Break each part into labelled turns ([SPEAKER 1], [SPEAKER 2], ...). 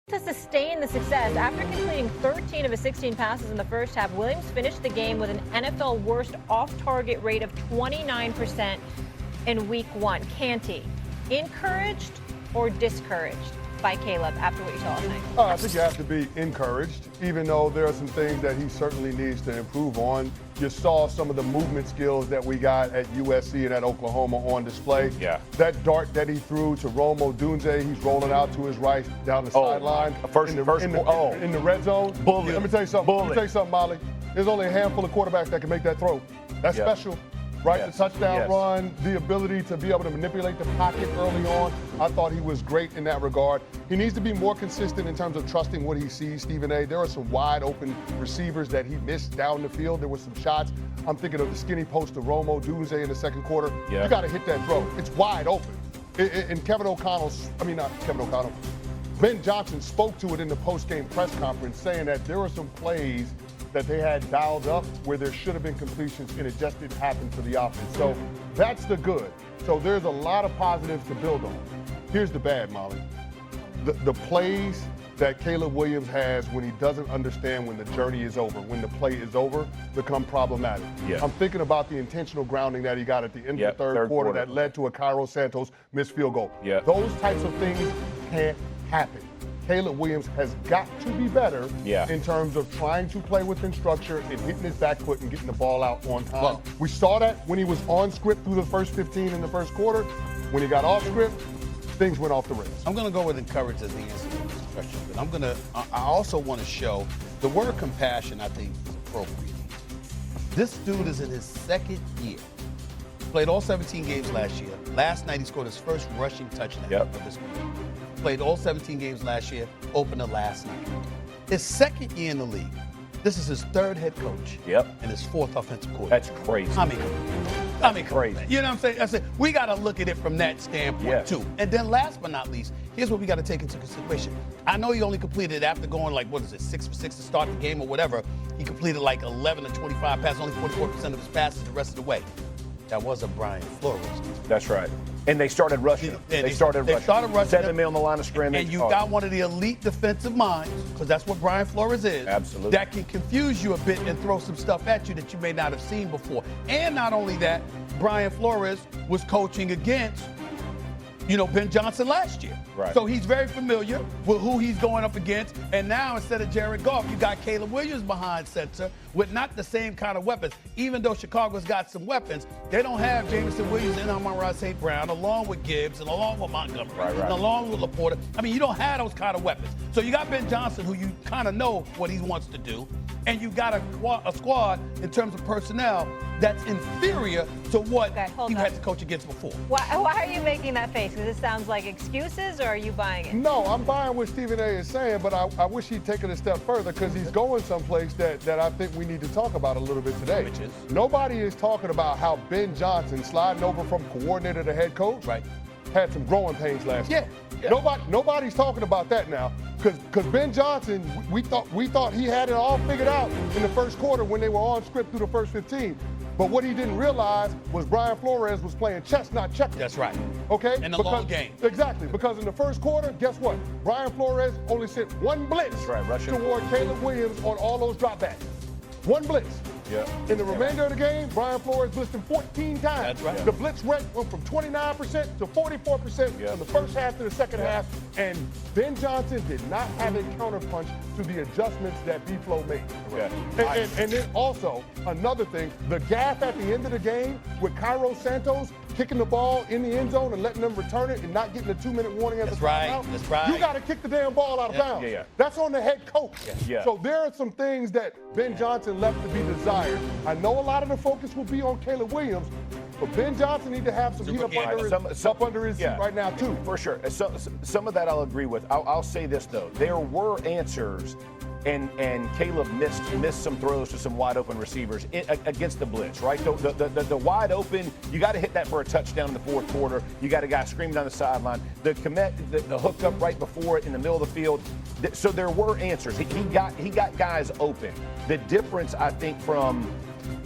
[SPEAKER 1] To sustain the success, after completing 13 of his 16 passes in the first half, Williams finished the game with an NFL worst off-target rate of 29% in Week 1. Canty, encouraged or discouraged by Caleb after what you saw last night?
[SPEAKER 2] I think you have to be encouraged, even though there are some things that he certainly needs to improve on. You saw some of the movement skills that we got at USC and at Oklahoma on display.
[SPEAKER 3] Yeah.
[SPEAKER 2] That dart that he threw to Rome Odunze, he's rolling out to his right down the sideline.
[SPEAKER 3] In
[SPEAKER 2] the red zone.
[SPEAKER 3] Bullet.
[SPEAKER 2] Let me tell you something. Molly. There's only a handful of quarterbacks that can make that throw. That's special. Right,
[SPEAKER 3] Yes.
[SPEAKER 2] the touchdown
[SPEAKER 3] Yes.
[SPEAKER 2] run, the ability to be able to manipulate the pocket early on. I thought he was great in that regard. He needs to be more consistent in terms of trusting what he sees, Stephen A. There are some wide open receivers that he missed down the field. There were some shots. I'm thinking of the skinny post to Romo Dunze in the second quarter.
[SPEAKER 3] Yeah.
[SPEAKER 2] You got to hit that throw. It's wide open. And Ben Johnson spoke to it in the post-game press conference, saying that there were some plays that they had dialed up where there should have been completions, and it just didn't happen for the offense. So that's the good. So there's a lot of positives to build on. Here's the bad, Molly. The plays that Caleb Williams has when he doesn't understand when the journey is over, when the play is over, become problematic.
[SPEAKER 3] Yeah.
[SPEAKER 2] I'm thinking about the intentional grounding that he got at the end of the third quarter that led to a Cairo Santos missed field goal.
[SPEAKER 3] Yeah.
[SPEAKER 2] Those types of things can't happen. Caleb Williams has got to be better in terms of trying to play within structure and hitting his back foot and getting the ball out on time.
[SPEAKER 4] Well,
[SPEAKER 2] we saw that when he was on script through the first 15 in the first quarter. When he got off script, things went off the rails.
[SPEAKER 4] I'm going to go with encourage as the answer to this question. But I also want to show the word compassion, I think, is appropriate. This dude is in his second year. Played all 17 games last year. Last night he scored his first rushing touchdown of his career. Played all 17 games last year, opener last night. His second year in the league. This is his third head coach. And his fourth offensive coordinator.
[SPEAKER 3] That's crazy.
[SPEAKER 4] I mean, crazy. You know what I'm saying? We got to look at it from that standpoint, too. And then last but not least, here's what we got to take into consideration. I know he only completed after going 6 for 6 to start the game or whatever. He completed 11 to 25 passes, only 44% of his passes the rest of the way. That wasn't Brian Flores.
[SPEAKER 3] That's right. And they started rushing. They started rushing. 7 mil on the line of scrimmage.
[SPEAKER 4] And you got one of the elite defensive minds, because that's what Brian Flores is.
[SPEAKER 3] Absolutely.
[SPEAKER 4] That can confuse you a bit and throw some stuff at you that you may not have seen before. And not only that, Brian Flores was coaching against Ben Johnson last year.
[SPEAKER 3] Right.
[SPEAKER 4] So he's very familiar with who he's going up against. And now instead of Jared Goff, you got Caleb Williams behind center with not the same kind of weapons. Even though Chicago's got some weapons, they don't have Jameson Williams and Amon-Ra St. Brown, along with Gibbs and along with Montgomery, and along with Laporta. I mean, you don't have those kind of weapons. So you got Ben Johnson, who you kind of know what he wants to do. And you got a squad in terms of personnel that's inferior to what he had to coach against before.
[SPEAKER 1] Why are you making that face? Because it sounds like excuses, or are you buying it?
[SPEAKER 2] No, I'm buying what Stephen A. is saying, but I wish he'd taken a step further, because he's going someplace that I think we need to talk about a little bit today.
[SPEAKER 4] Which is?
[SPEAKER 2] Nobody is talking about how Ben Johnson, sliding over from coordinator to head coach, had some growing pains last year. Nobody's talking about that now. Because Ben Johnson, we thought he had it all figured out in the first quarter when they were on script through the first 15. But what he didn't realize was Brian Flores was playing chess, not checkers.
[SPEAKER 4] That's right.
[SPEAKER 2] Okay?
[SPEAKER 4] In the long game.
[SPEAKER 2] Exactly. Because in the first quarter, guess what? Brian Flores only sent one blitz toward Caleb Williams on all those dropbacks. One blitz. In the remainder of the game, Brian Flores blitzed him 14 times.
[SPEAKER 4] That's right.
[SPEAKER 2] The blitz rate went from 29% to 44% from the first half to the second half, and Ben Johnson did not have a counterpunch to the adjustments that B-Flow made. And then also, another thing, the gaffe at the end of the game with Cairo Santos kicking the ball in the end zone and letting them return it and not getting a 2-minute warning at the timeout.
[SPEAKER 4] That's right.
[SPEAKER 2] You got to kick the damn ball out of bounds. That's on the head coach. So there are some things that Ben Johnson left to be desired. I know a lot of the focus will be on Caleb Williams, but Ben Johnson needs to have some heat up under his seat right now, too.
[SPEAKER 3] For sure. Some of that I'll agree with. I'll say this, though. There were answers, and Caleb missed some throws to some wide open receivers against the blitz, right? The wide open, you got to hit that for a touchdown in the fourth quarter. You got a guy screaming down the sideline. The hook up right before it in the middle of the field. So there were answers. He got guys open. The difference, I think, from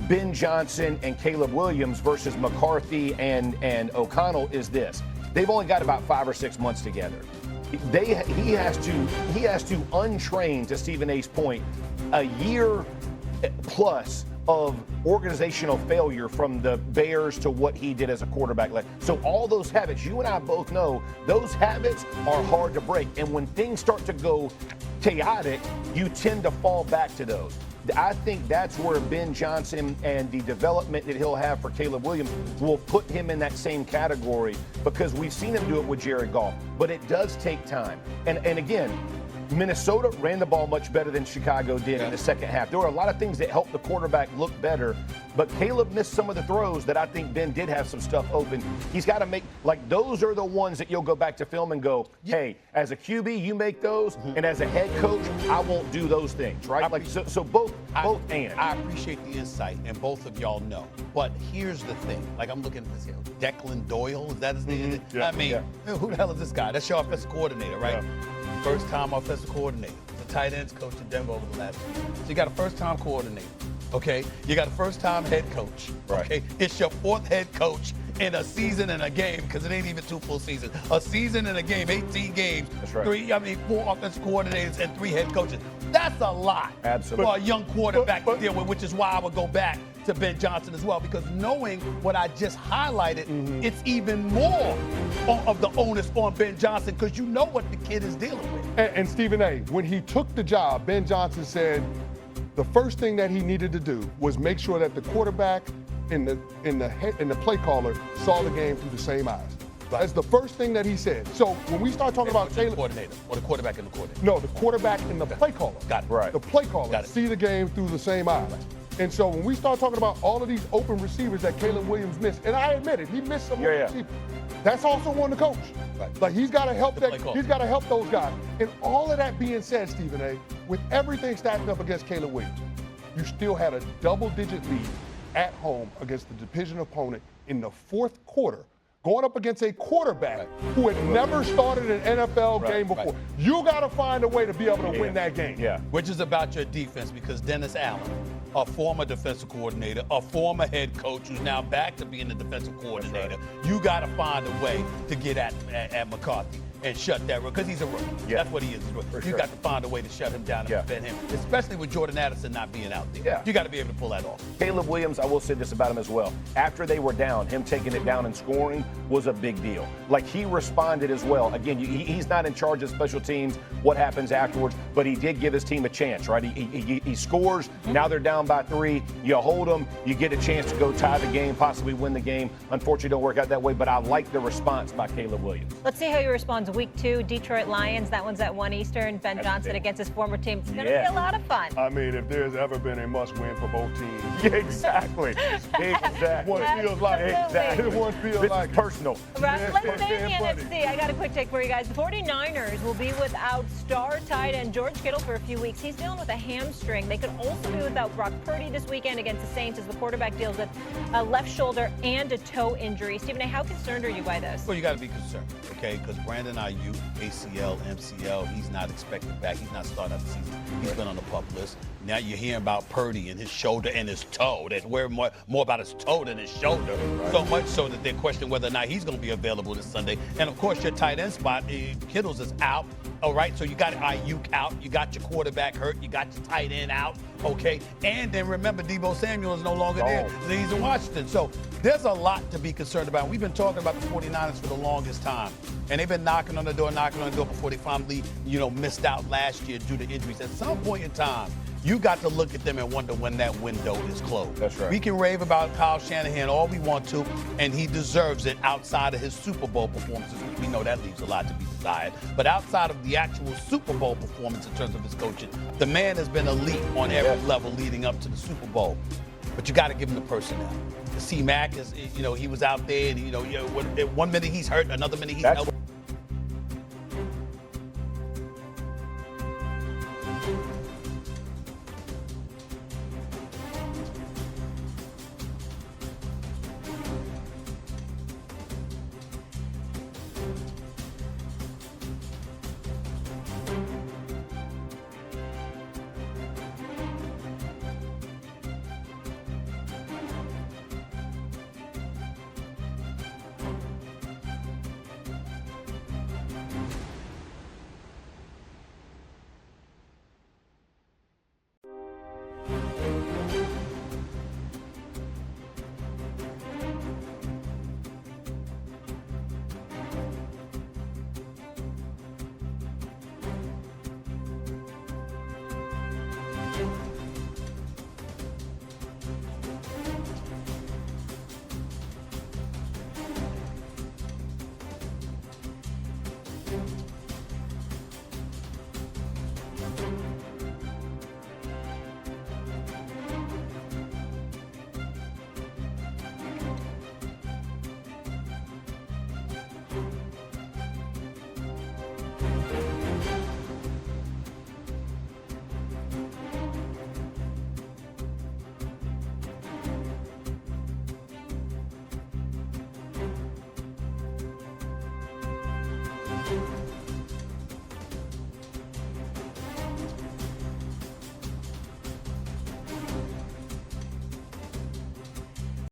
[SPEAKER 3] Ben Johnson and Caleb Williams versus McCarthy and O'Connell is this. They've only got about 5 or 6 months together. he has to untrain, to Stephen A's point, a year plus of organizational failure from the Bears to what he did as a quarterback. So all those habits, you and I both know, those habits are hard to break. And when things start to go chaotic, you tend to fall back to those. I think that's where Ben Johnson and the development that he'll have for Caleb Williams will put him in that same category, because we've seen him do it with Jared Goff. But it does take time. And again, Minnesota ran the ball much better than Chicago did in the second half. There were a lot of things that helped the quarterback look better, but Caleb missed some of the throws that I think Ben did have some stuff open. He's got to make, like, those are the ones that you'll go back to film and go, hey, as a QB, you make those, and as a head coach, I won't do those things, right? So both and.
[SPEAKER 4] I appreciate the insight, and both of y'all know. But here's the thing. Like, I'm looking at this here. Declan Doyle, is that his name?
[SPEAKER 2] Yeah.
[SPEAKER 4] I mean, who the hell is this guy? That's your offensive coordinator, right? Yeah. First-time offensive coordinator. The tight ends coach in Denver over the last few years. So you got a first-time coordinator, okay? You got a first-time head coach, okay? It's your fourth head coach in a season and a game, because it ain't even 2 full seasons. A season and a game, 18 games. That's right. 4 offensive coordinators and 3 head coaches. That's a lot.
[SPEAKER 3] Absolutely.
[SPEAKER 4] For a young quarterback to deal with, which is why I would go back to Ben Johnson as well, because knowing what I just highlighted, it's even more of the onus on Ben Johnson, because you know what the kid is dealing with.
[SPEAKER 2] And Stephen A., when he took the job, Ben Johnson said the first thing that he needed to do was make sure that the quarterback and the play caller saw the game through the same eyes. That's the first thing that he said. So when we start talking about Caleb,
[SPEAKER 4] coordinator or the quarterback and the coordinator.
[SPEAKER 2] No, the quarterback and the play caller.
[SPEAKER 4] Got it.
[SPEAKER 3] Right.
[SPEAKER 2] The play caller see the game through the same eyes. And so when we start talking about all of these open receivers that Caleb Williams missed, and I admit it, he missed some open receivers. That's also on the coach.
[SPEAKER 4] Right.
[SPEAKER 2] Like, he's got to help he's got to help those guys. And all of that being said, Stephen A., with everything stacking up against Caleb Williams, you still had a double-digit lead at home against the division opponent in the fourth quarter, going up against a quarterback who had never started an NFL game before. You got to find a way to be able to win that game.
[SPEAKER 3] Yeah.
[SPEAKER 4] Which is about your defense, because Dennis Allen, a former defensive coordinator, a former head coach who's now back to being the defensive coordinator, you got to find a way to get at McCarthy and shut that rookie, because he's a rookie. Yeah. That's what he is. You got to find a way to shut him down and prevent him, especially with Jordan Addison not being out there.
[SPEAKER 3] Yeah.
[SPEAKER 4] You got to be able to pull that off.
[SPEAKER 3] Caleb Williams, I will say this about him as well. After they were down, him taking it down and scoring was a big deal. Like, he responded as well. Again, he's not in charge of special teams, what happens afterwards, but he did give his team a chance, right? He scores. Now they're down by 3. You hold them. You get a chance to go tie the game, possibly win the game. Unfortunately, don't work out that way, but I like the response by Caleb Williams.
[SPEAKER 1] Let's see how he responds week 2, Detroit Lions. That one's at 1 Eastern. Ben Johnson against his former team. It's going to be a lot of fun.
[SPEAKER 2] I mean, if there's ever been a must-win for both teams.
[SPEAKER 3] Yeah, exactly. Exactly.
[SPEAKER 2] What it feels like.
[SPEAKER 3] Exactly.
[SPEAKER 2] What feels
[SPEAKER 3] this
[SPEAKER 2] like.
[SPEAKER 3] is personal.
[SPEAKER 1] Right, let's stay in the NFC. I got a quick take for you guys. The 49ers will be without star tight end George Kittle for a few weeks. He's dealing with a hamstring. They could also be without Brock Purdy this weekend against the Saints as the quarterback deals with a left shoulder and a toe injury. Stephen A., how concerned are you by this?
[SPEAKER 4] Well, you got to be concerned, okay? Because Brandon Ayuk, ACL, MCL, he's not expected back. He's not starting out the season. He's been on the PUP list. Now you're hearing about Purdy and his shoulder and his toe. They're worried more about his toe than his shoulder. Right. So much so that they're questioning whether or not he's going to be available this Sunday. And, of course, your tight end spot, Kittles, is out. All right, so you got Ayuk out. You got your quarterback hurt. You got your tight end out, okay? And then remember, Deebo Samuel is no longer there. He's in Washington. So there's a lot to be concerned about. We've been talking about the 49ers for the longest time. And they've been knocking on the door before they finally, missed out last year due to injuries. At some point in time, you got to look at them and wonder when that window is closed.
[SPEAKER 3] That's right.
[SPEAKER 4] We can rave about Kyle Shanahan all we want to, and he deserves it outside of his Super Bowl performances, which we know that leaves a lot to be desired. But outside of the actual Super Bowl performance in terms of his coaching, the man has been elite on every level leading up to the Super Bowl. But you got to give him the personnel. C-Mac is, he was out there, and, 1 minute he's hurt, another minute he's healthy.